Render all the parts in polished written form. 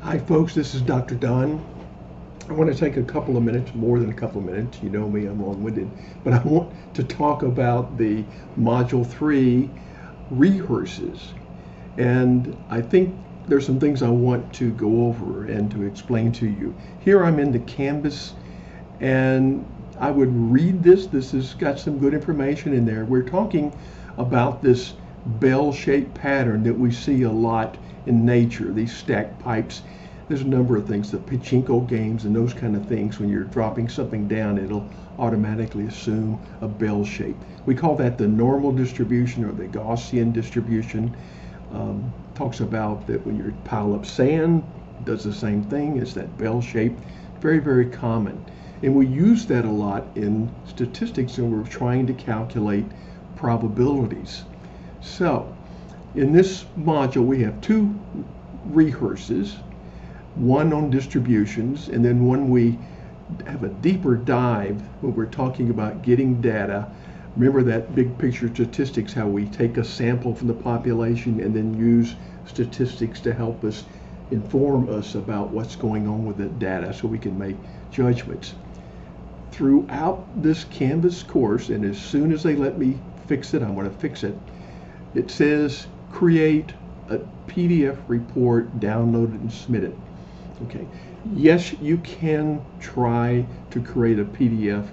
Hi folks, this is Dr. Don. I want to take a couple of minutes, more than a couple of minutes, you know me, I'm long-winded, but I want to talk about the Module 3 rehearses. And I think there's some things I want to go over and to explain to you. Here I'm in the Canvas, and I would read this. This has got some good information in there. We're talking about this bell-shaped pattern that we see a lot in nature, these stacked pipes. There's a number of things, the pachinko games and those kind of things. When you're dropping something down, it'll automatically assume a bell shape. We call that the normal distribution or the Gaussian distribution. Talks about that when you pile up sand, it does the same thing. It's that bell shape. Very, very common. And we use that a lot in statistics when we're trying to calculate probabilities. So in this module, we have two rehearses, one on distributions, and then one we have a deeper dive when we're talking about getting data. Remember that big picture statistics, how we take a sample from the population and then use statistics to help us inform us about what's going on with the data so we can make judgments. Throughout this Canvas course, and as soon as they let me fix it, I'm going to fix it. It says create a PDF report, download it and submit it. Okay. Yes, you can try to create a PDF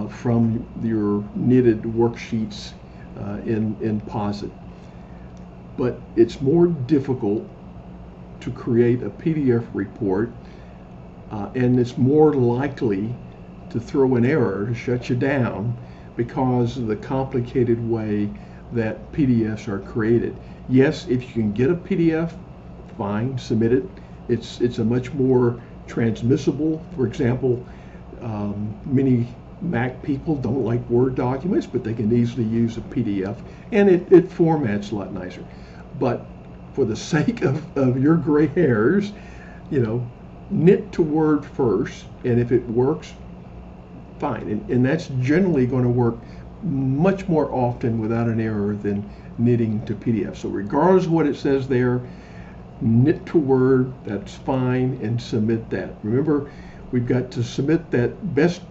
from your knitted worksheets in POSIT, but it's more difficult to create a PDF report, and it's more likely to throw an error, to shut you down, because of the complicated way that PDFs are created. Yes, if you can get a PDF, fine, submit it. It's a much more transmissible. For example, many Mac people don't like Word documents, but they can easily use a PDF, and it formats a lot nicer. But for the sake of your gray hairs, knit to Word first, and if it works, fine. And that's generally going to work much more often without an error than knitting to PDF. So regardless of what it says there, knit to Word, that's fine, and submit that. Remember, we've got to submit that best,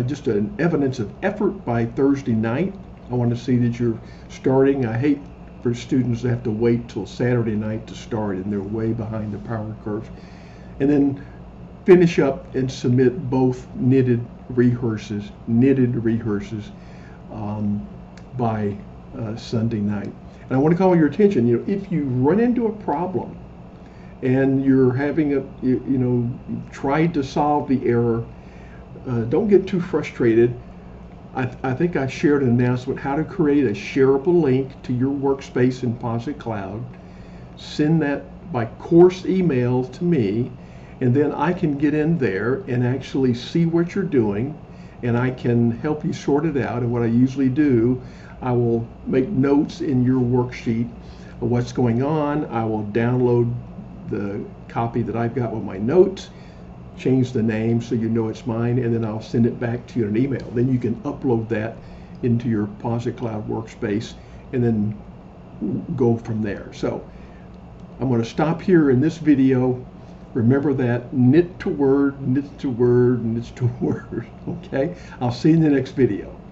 just an evidence of effort by Thursday night. I want to see that you're starting. I hate for students to have to wait till Saturday night to start, and they're way behind the power curve. And then finish up and submit both knitted rehearses by Sunday night. And I want to call your attention, if you run into a problem and you're having you've tried to solve the error, don't get too frustrated. I think I shared an announcement how to create a shareable link to your workspace in POSIT Cloud. Send that by course email to me, and then I can get in there and actually see what you're doing, and I can help you sort it out. And what I usually do, I will make notes in your worksheet of what's going on. I will download the copy that I've got with my notes, change the name so you know it's mine, and then I'll send it back to you in an email. Then you can upload that into your POSIT Cloud workspace and then go from there. So I'm going to stop here in this video. Remember that knit to Word, knit to Word, knit to Word. Okay? I'll see you in the next video.